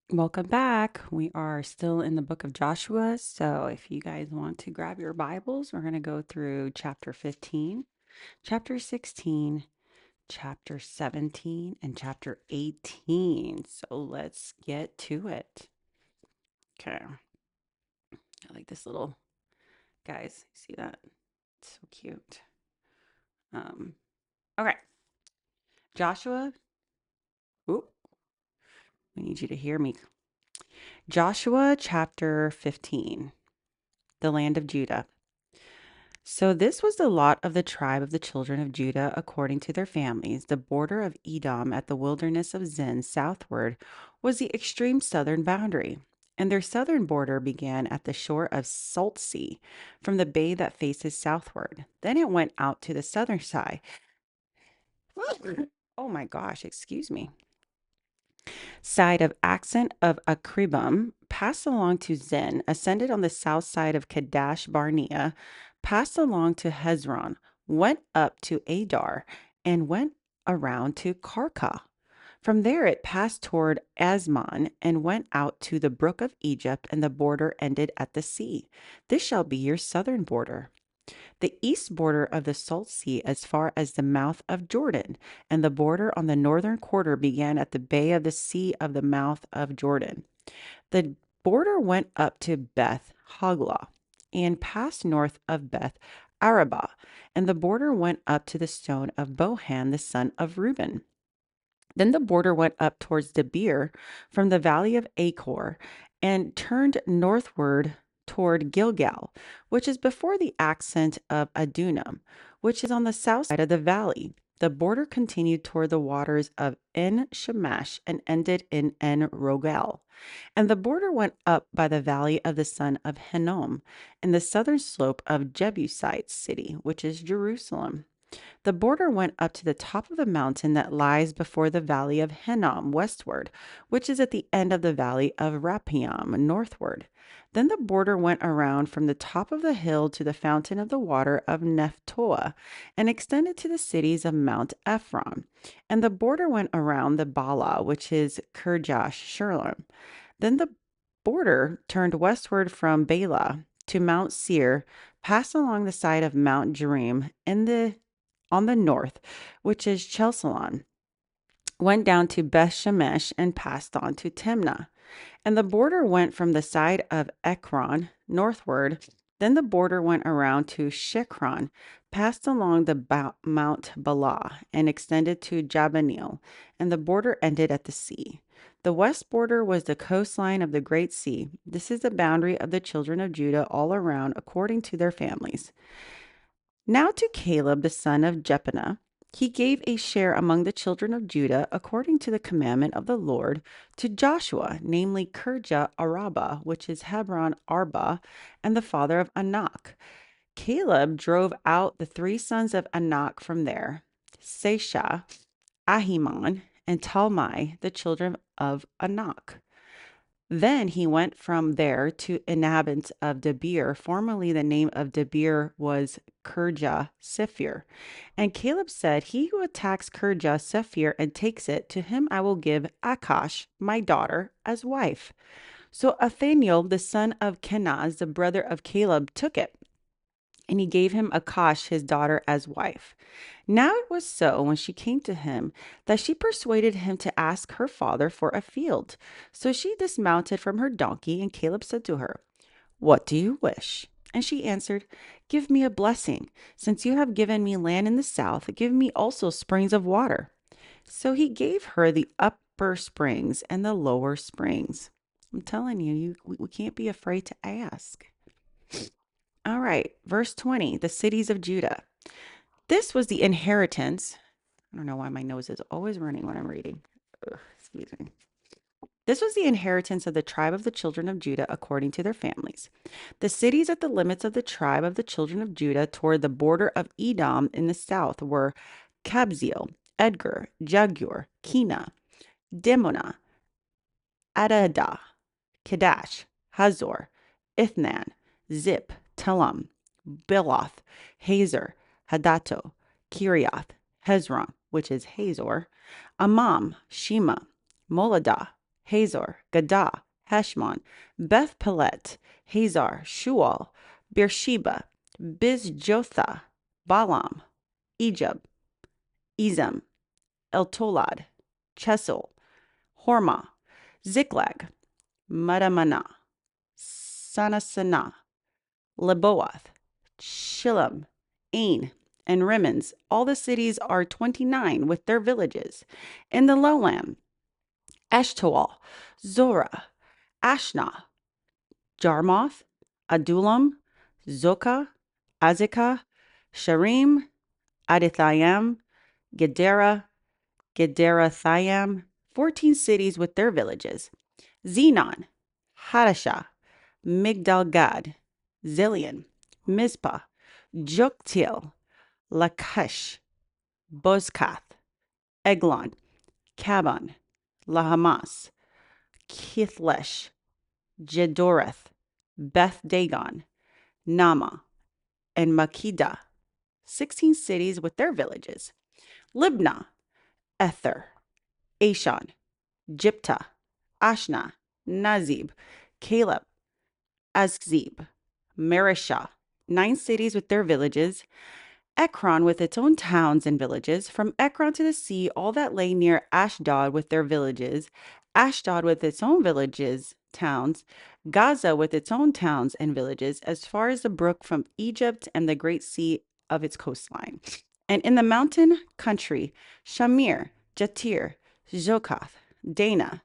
Welcome back. We are still in the book of Joshua. So, if you guys want to grab your Bibles, we're going to go through chapter 15, chapter 16, chapter 17, and chapter 18. So, let's get to it. Okay. I like this little, guys, see that? It's so cute. Um, okay. Joshua. Ooh, I need you to hear me. Joshua chapter 15, the land of Judah. So this was the lot of the tribe of the children of Judah according to their families. The border of Edom at the wilderness of Zin southward was the extreme southern boundary, and their southern border began at the shore of Salt Sea from the bay that faces southward. Then it went out to the southern side. Oh my gosh, excuse me. Side of Accent of Akribam, passed along to Zin, ascended on the south side of Kadesh Barnea, passed along to Hezron, went up to Adar, and went around to Karka. From there it passed toward Asmon and went out to the brook of Egypt, and the border ended at the sea. This shall be your southern border. The east border of the Salt Sea as far as the mouth of Jordan, and the border on the northern quarter began at the bay of the sea of the mouth of Jordan. The border went up to Beth Hoglah and passed north of Beth Arabah, and the border went up to the stone of Bohan the son of Reuben. Then the border went up towards Debir from the valley of Achor and turned northward toward Gilgal, which is before the accent of Adunam, which is on the south side of the valley. The border continued toward the waters of En Shemesh and ended in En Rogel. And the border went up by the valley of the son of Hinnom, in the southern slope of Jebusites city, which is Jerusalem. The border went up to the top of the mountain that lies before the valley of Hinnom westward, which is at the end of the valley of Raphaim northward. Then the border went around from the top of the hill to the fountain of the water of Nephtoah, and extended to the cities of Mount Ephraim. And the border went around the Bala, which is Kirjath Shulam. Then the border turned westward from Bela to Mount Seir, passed along the side of Mount Jearim in the on the north, which is Chelsalon, went down to Beth Shemesh and passed on to Timnah. And the border went from the side of Ekron northward. Then the border went around to Shikron, passed along the Mount Bala, and extended to Jabneel, and the border ended at the sea. The west border was the coastline of the Great Sea. This is the boundary of the children of Judah all around, according to their families. Now to Caleb the son of Jephunneh he gave a share among the children of Judah according to the commandment of the Lord to Joshua, namely Kirjah Arabah, which is Hebron Arba, and the father of Anak. Caleb drove out the three sons of Anak from there, Seshah, Ahiman, and Talmai, the children of Anak. Then he went from there to inhabitants of Debir. Formerly, the name of Debir was Kirjah Sephir. And Caleb said, he who attacks Kirjah Sephir and takes it, to him I will give Akash, my daughter, as wife. So Othniel, the son of Kenaz, the brother of Caleb, took it, and he gave him Akash, his daughter, as wife. Now it was so, when she came to him, that she persuaded him to ask her father for a field. So she dismounted from her donkey, and Caleb said to her, "What do you wish?" And she answered, "Give me a blessing. Since you have given me land in the south, give me also springs of water." So he gave her the upper springs and the lower springs. I'm telling you, we can't be afraid to ask. All right, verse 20, the cities of Judah. This was the inheritance. I don't know why my nose is always running when I'm reading. Ugh, excuse me. This was the inheritance of the tribe of the children of Judah according to their families. The cities at the limits of the tribe of the children of Judah toward the border of Edom in the south were Kabzeel, Edgar, Jagur, Kina, Dimonah, Adadah, Kedash, Hazor, Ithnan, Zip, Telem, Biloth, Hazor, Hadato, Kiriath, Hezron, which is Hazor, Amam, Shema, Moladah, Hazor, Gadah, Heshmon, Beth Pelet, Hazar, Shual, Beersheba, Bizjothah, Balaam, Egypt, Ezem, Eltolad, Chesil, Hormah, Ziklag, Madamana, Sanasana, Leboath, Shillam, Ain, and Rimmons. All the cities are 29 with their villages. In the lowland, Eshtaol, Zorah, Ashna, Jarmoth, Adullam, Zokah, Azekah, Sharim, Adithaim, Gedera, Gederathaim, 14 cities with their villages. Zenon, Hadashah, Migdal-gad, Zillion, Mizpah, Joktiel, Lachish, Bozkath, Eglon, Kabon, Lahamas, Kithlesh, Jedoreth, Beth Dagon, Nama, and Makkedah, 16 cities with their villages. Libnah, Ether, Ashan, Jiptah, Ashna, Nazib, Caleb, Azzib, Marishah, 9 cities with their villages. Ekron with its own towns and villages. From Ekron to the sea, all that lay near Ashdod with their villages. Ashdod with its own villages, towns. Gaza with its own towns and villages, as far as the brook from Egypt and the great sea of its coastline. And in the mountain country, Shamir, Jatir, Zokath, Dana,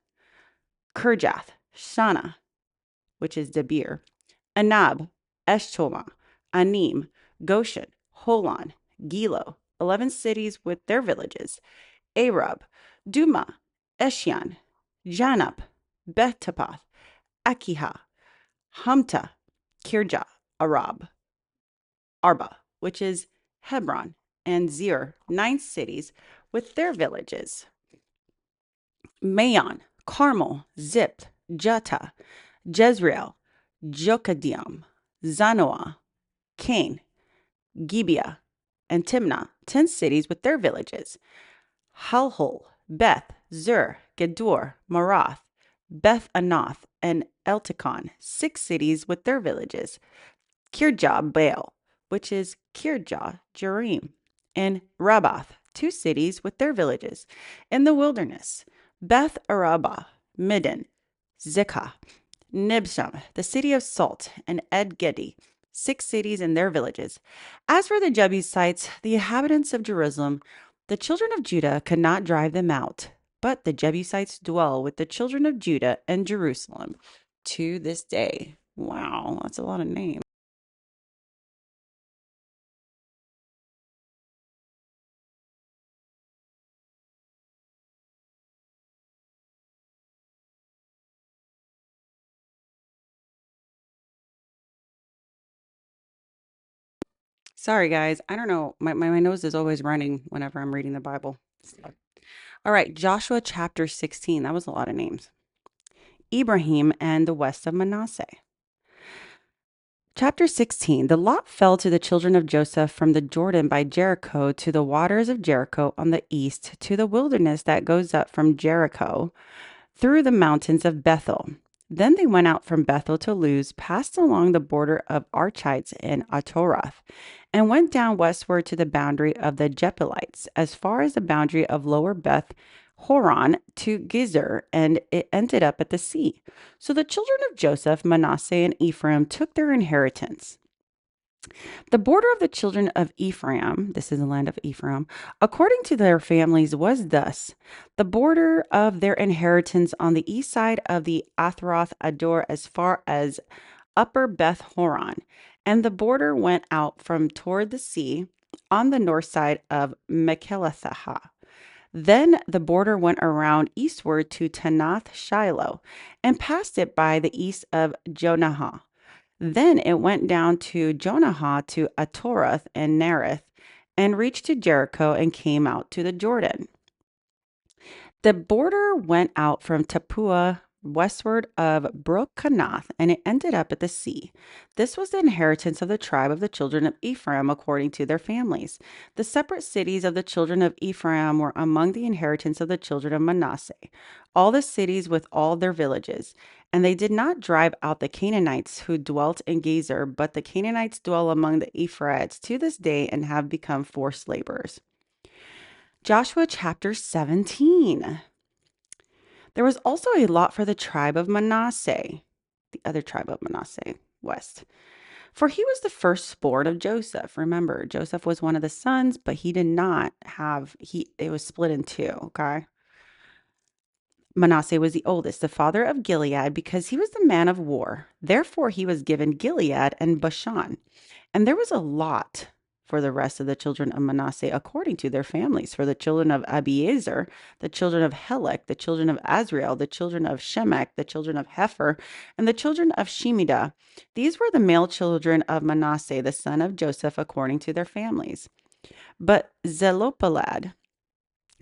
Kirjath, Shana, which is Debir, Anab, Eshtolma, Anim, Goshen, Holon, Gilo, 11 cities with their villages. Arab, Duma, Eshian, Janop, Beth Tapath, Akihah, Humta, Kirja, Arba, which is Hebron, and Zir, 9 cities with their villages. Maon, Carmel, Ziph, Jutta, Jezreel, Jokadiam, Zanoah, Cain, Gibeah, and Timnah, 10 cities with their villages. Halhol, Beth, Zur, Gedor, Marath, Beth Anath, and Eltekon, 6 cities with their villages. Kirjah Baal, which is Kirjah Jearim, and Rabbath, 2 cities with their villages. In the wilderness, Beth Arabah, Midden, Zikah, Nibsham, the city of salt, and En-gedi, 6 cities and their villages. As for the Jebusites, the inhabitants of Jerusalem, the children of Judah could not drive them out, but the Jebusites dwell with the children of Judah and Jerusalem to this day. Wow, that's a lot of names. Sorry, guys. I don't know. My nose is always running whenever I'm reading the Bible. So. All right, Joshua chapter 16. That was a lot of names. Ephraim and the west of Manasseh. Chapter 16. The lot fell to the children of Joseph from the Jordan by Jericho to the waters of Jericho on the east, to the wilderness that goes up from Jericho through the mountains of Bethel. Then they went out from Bethel to Luz, passed along the border of Archites and Atoroth, and went down westward to the boundary of the Jebusites, as far as the boundary of lower Beth Horon to Gezer, and it ended up at the sea. So the children of Joseph, Manasseh, and Ephraim took their inheritance. The border of the children of Ephraim, this is the land of Ephraim, according to their families, was thus: the border of their inheritance on the east side of the Athroth Ador as far as upper Beth Horon, and the border went out from toward the sea on the north side of Mechelathah. Then the border went around eastward to Tanath Shiloh, and passed it by the east of Jonahah. Then it went down to Jonahah to Atoroth and Nerith, and reached to Jericho and came out to the Jordan. The border went out from Tapua westward of Brook Kanath, and it ended up at the sea. This was the inheritance of the tribe of the children of Ephraim according to their families. The separate cities of the children of Ephraim were among the inheritance of the children of Manasseh, all the cities with all their villages. And they did not drive out the Canaanites who dwelt in Gezer, but the Canaanites dwell among the Ephraimites to this day and have become forced laborers. Joshua chapter 17. There was also a lot for the tribe of Manasseh, the other tribe of Manasseh, west. For he was the firstborn of Joseph. Remember, Joseph was one of the sons, but he did not have, it was split in two, okay? Manasseh was the oldest, the father of Gilead, because he was the man of war. Therefore, he was given Gilead and Bashan. And there was a lot for the rest of the children of Manasseh according to their families. For the children of Abiezer, the children of Helek, the children of Azriel, the children of Shemek, the children of Hefer, and the children of Shemidah. These were the male children of Manasseh, the son of Joseph, according to their families. But Zelophehad,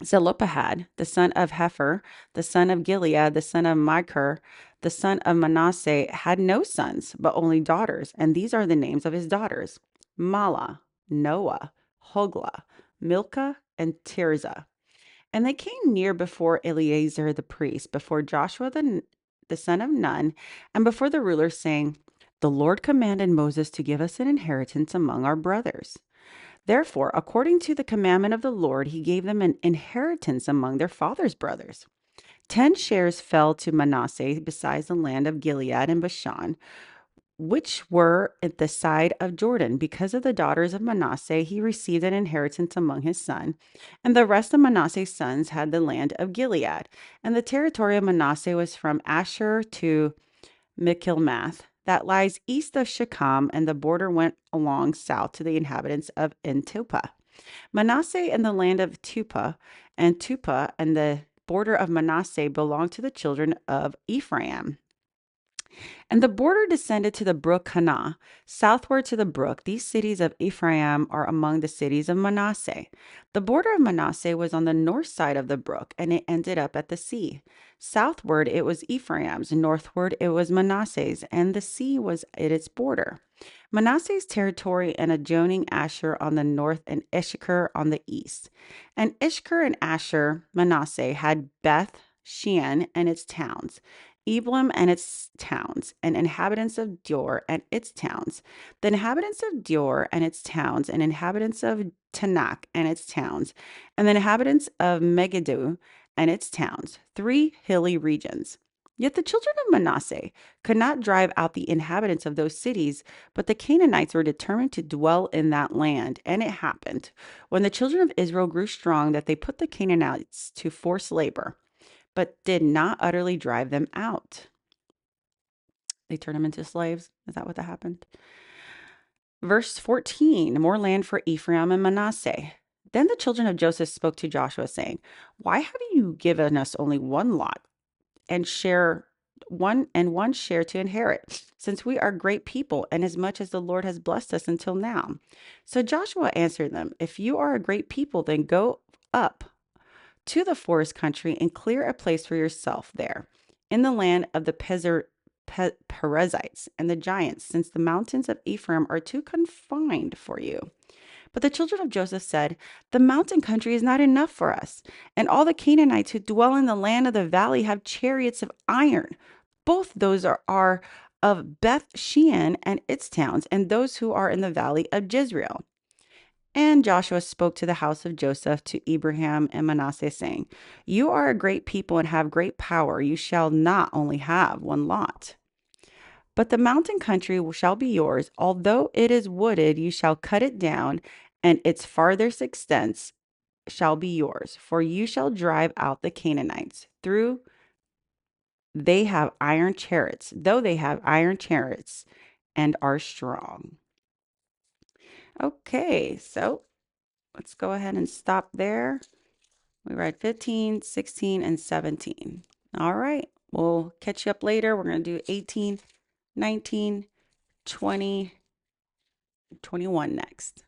the son of Hefer, the son of Gilead, the son of Machir, the son of Manasseh, had no sons, but only daughters, and these are the names of his daughters: Mala, Noah, Hoglah, Milcah, and Tirzah. And they came near before Eleazar the priest, before Joshua the son of Nun, and before the rulers, saying, The Lord commanded Moses to give us an inheritance among our brothers. Therefore, according to the commandment of the Lord, he gave them an inheritance among their father's brothers. 10 shares fell to Manasseh besides the land of Gilead and Bashan, which were at the side of Jordan. Because of the daughters of Manasseh, he received an inheritance among his son. And the rest of Manasseh's sons had the land of Gilead. And the territory of Manasseh was from Asher to Michilmath, that lies east of Shechem, and the border went along south to the inhabitants of Entupah. Manasseh and the land of Tupah and the border of Manasseh belonged to the children of Ephraim. And the border descended to the brook Hannah, southward to the brook. These cities of Ephraim are among the cities of Manasseh. The border of Manasseh was on the north side of the brook, and it ended up at the sea. Southward it was Ephraim's, northward it was Manasseh's, and the sea was at its border. Manasseh's territory and adjoining Asher on the north and Issachar on the east. And Issachar and Asher, Manasseh, had Beth Shean and its towns, Eblim and its towns, and inhabitants of Dor and its towns, the inhabitants of Dor and its towns, and inhabitants of Tanakh and its towns, and the inhabitants of Megiddo and its towns, 3 hilly regions. Yet the children of Manasseh could not drive out the inhabitants of those cities, but the Canaanites were determined to dwell in that land. And it happened, when the children of Israel grew strong, that they put the Canaanites to forced labor, but did not utterly drive them out. They turned them into slaves. Is that what that happened? Verse 14, more land for Ephraim and Manasseh. Then the children of Joseph spoke to Joshua, saying, Why have you given us only one lot and one share to inherit, since we are great people, and as much as the Lord has blessed us until now? So Joshua answered them, If you are a great people, then go up to the forest country and clear a place for yourself there, in the land of the Perizzites and the giants, since the mountains of Ephraim are too confined for you. But the children of Joseph said, The mountain country is not enough for us, and all the Canaanites who dwell in the land of the valley have chariots of iron. Both those are of Beth Shean and its towns, and those who are in the valley of Jezreel. And Joshua spoke to the house of Joseph, to Ephraim and Manasseh, saying, You are a great people and have great power. You shall not only have one lot, but the mountain country shall be yours. Although it is wooded, you shall cut it down, and its farthest extents shall be yours. For you shall drive out the Canaanites through. They have iron chariots, though they have iron chariots and are strong. Okay, so let's go ahead and stop there. We read 15, 16, and 17. All right, we'll catch you up later. We're going to do 18, 19, 20, 21 next.